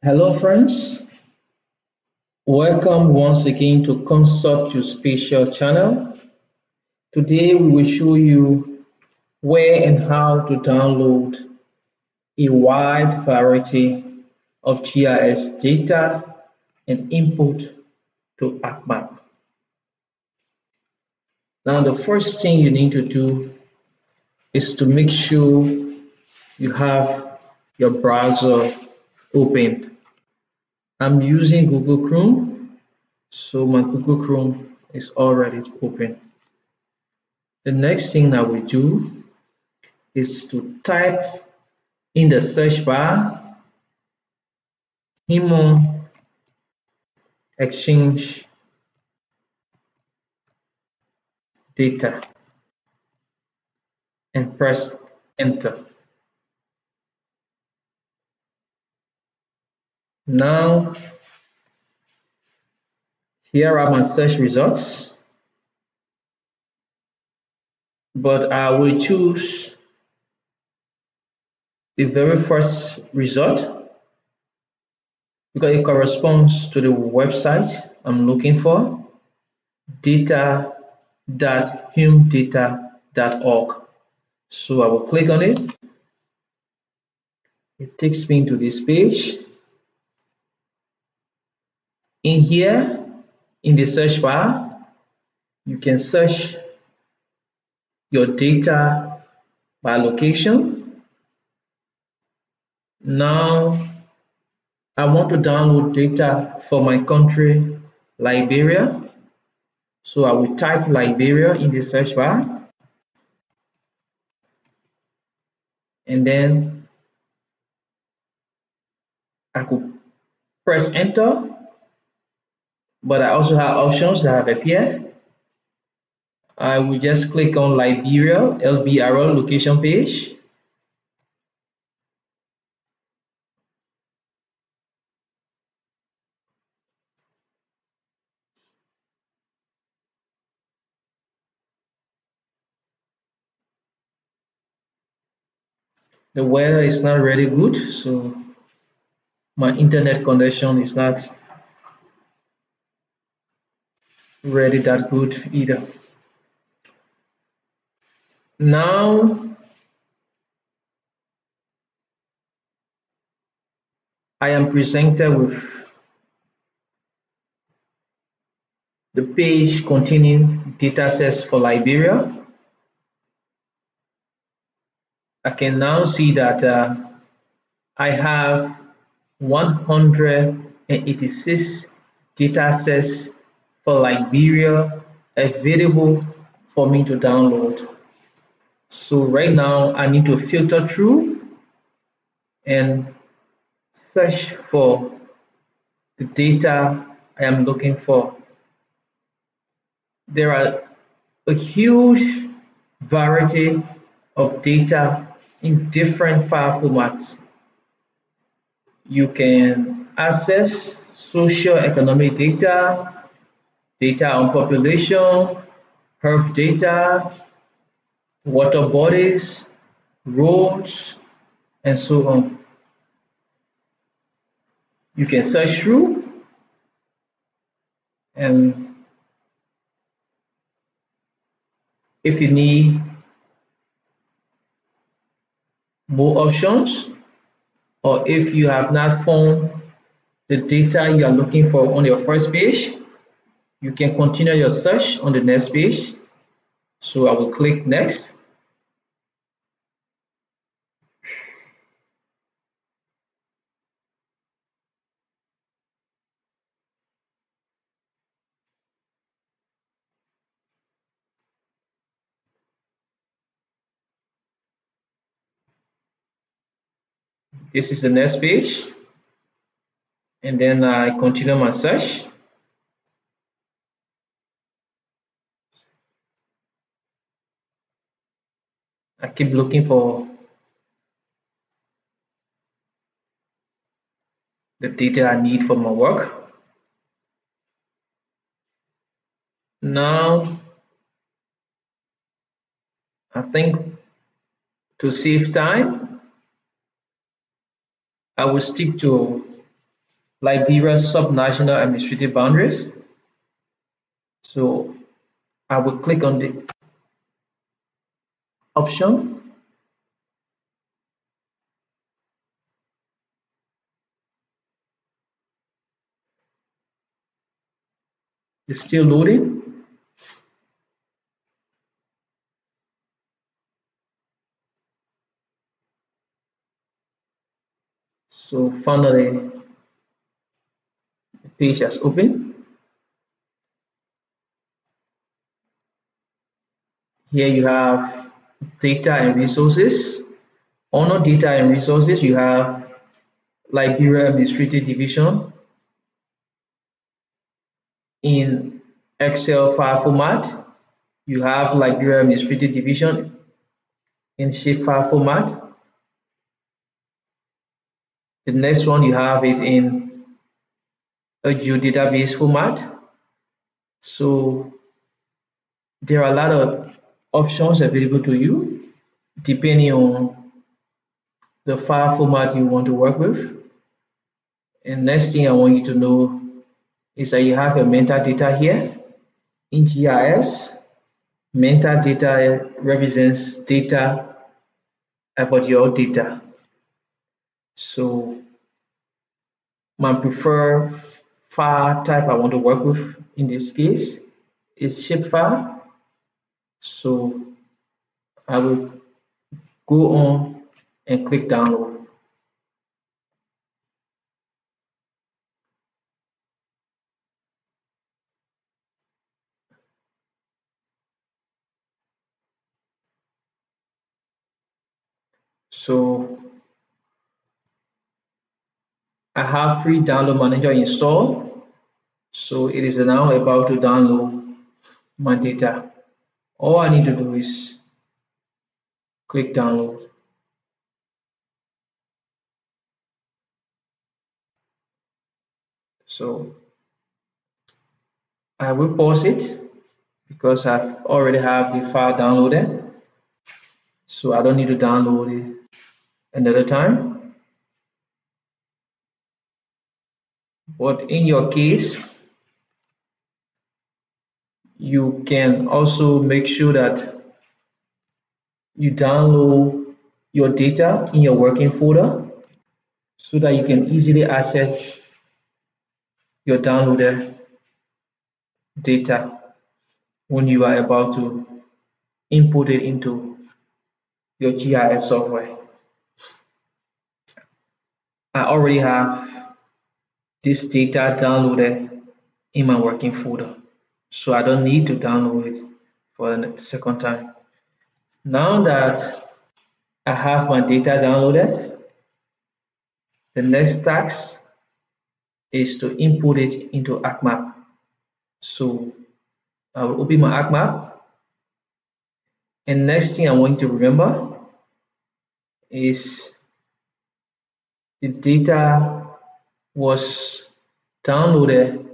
Hello friends, welcome once again to Consult Your Spatial channel. Today we will show you where and how to download a wide variety of GIS data and input to ArcMAP. Now the first thing you need to do is to make sure you have your browser open. I'm using Google Chrome, so my Google Chrome is already open. The next thing that we do is to type in the search bar Human Exchange Data and press enter. Now, here are my search results, but I will choose the very first result because it corresponds to the website I'm looking for, data.humedata.org. So I will click on it. It takes me to this page. In here, in the search bar, you can search your data by location. Now, I want to download data for my country, Liberia. So I will type Liberia in the search bar. And then I could press enter. But I also have options that have appeared. I will just click on Liberia, LBRL location page. The weather is not really good, so my internet connection is not really that good either. Now I am presented with the page containing datasets for Liberia. I can now see that I have 186 datasets for Liberia available for me to download. So right now I need to filter through and search for the data I am looking for. There are a huge variety of data in different file formats. You can access socio-economic data, data on population, health data, water bodies, roads, and so on. You can search through and if you need more options or if you have not found the data you are looking for on your first page, you can continue your search on the next page. So I will click next. This is the next page. And then I continue my search. I keep looking for the data I need for my work. Now, I think to save time, I will stick to Liberia's subnational administrative boundaries. So I will click on the option. It's still loading. So finally, the page has opened. Here you have data and resources. Under data and resources, you have Liberia Administrative Division in Excel file format. You have Liberia Administrative Division in shapefile format. The next one, you have it in a geodatabase format. So there are a lot of options available to you depending on the file format you want to work with. And next thing I want you to know is that you have a metadata here in GIS. Metadata represents data about your data. So my preferred file type I want to work with in this case is shapefile. So I will go on and click download. So I have free download manager installed. So it is now about to download my data. All I need to do is click download. So I will pause it because I've already have the file downloaded. So I don't need to download it another time. But in your case, you can also make sure that you download your data in your working folder so that you can easily access your downloaded data when you are about to input it into your GIS software. I already have this data downloaded in my working folder, so I don't need to download it for the second time. Now that I have my data downloaded, the next task is to input it into ArcMAP. So I will open my ArcMAP, and next thing I want you to remember is the data was downloaded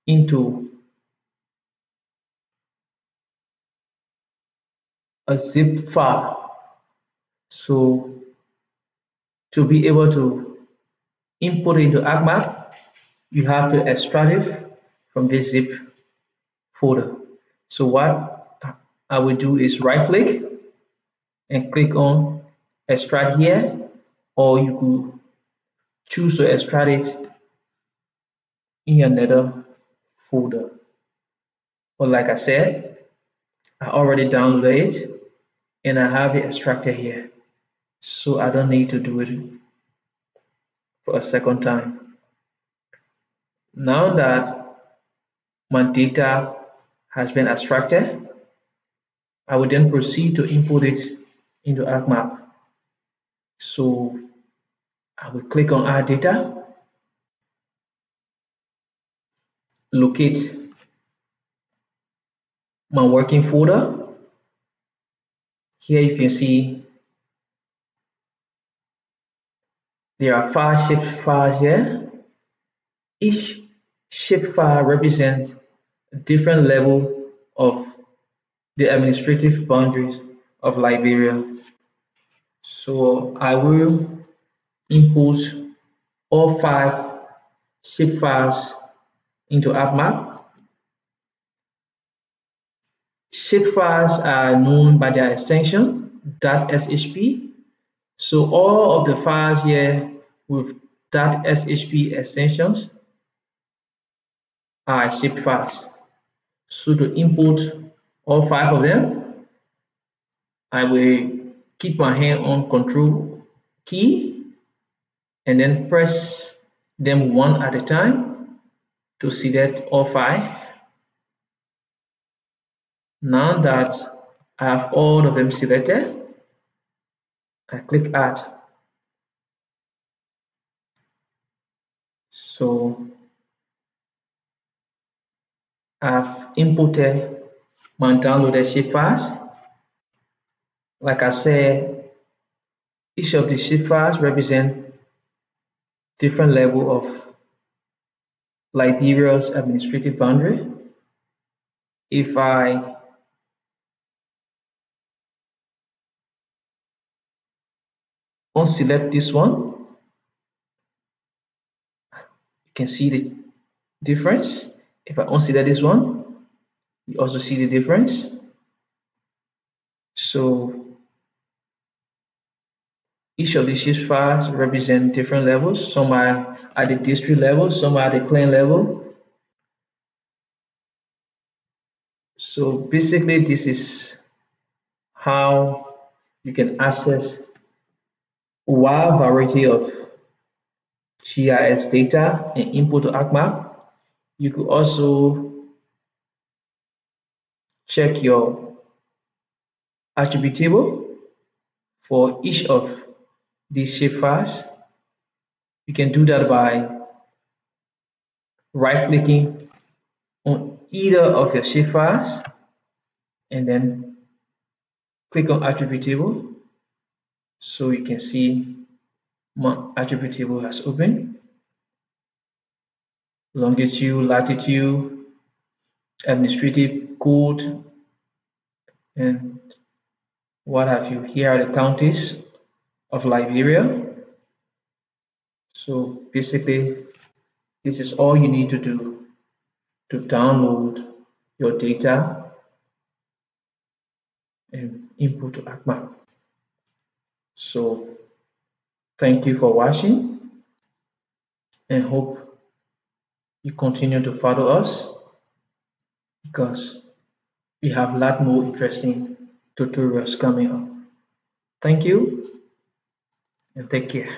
into a zip file. So to be able to input it into ArcMAP, you have to extract it from this zip folder. So what I will do is right click and click on extract here, or you could choose to extract it in another folder. But like I said, I already downloaded it and I have it extracted here. So I don't need to do it for a second time. Now that my data has been extracted, I will then proceed to input it into ArcMAP. So I will click on Add Data, locate my working folder. Here you can see there are 5 shapefiles here. Each shapefile represents a different level of the administrative boundaries of Liberia. So I will import all 5 shapefiles into ArcMAP. Shapefiles are known by their extension .shp. So all of the files here with .shp extensions are shapefiles. So to import all 5 of them, I will keep my hand on Control key and then press them one at a time to select all 5. Now that I have all of them selected, I click Add. So I've imported my downloaded shapefiles. Like I said, each of the shapefiles represent different level of Liberia's administrative boundary. If I unselect this one, you can see the difference. If I unselect this one, you also see the difference. So each of the shapefiles represent different levels. Some are at the district level, some are at the clan level. So basically, this is how you can access a wide variety of GIS data and input to ArcMAP. You could also check your attribute table for each of these shapefiles. You can do that by right-clicking on either of your shapefiles and then click on attribute table. So you can see my attribute table has opened. Longitude, latitude, administrative code, and what have you. Here are the counties of Liberia. So basically, this is all you need to do to download your data and input to ArcMAP. So thank you for watching and hope you continue to follow us because we have a lot more interesting tutorials coming up. Thank you and take care.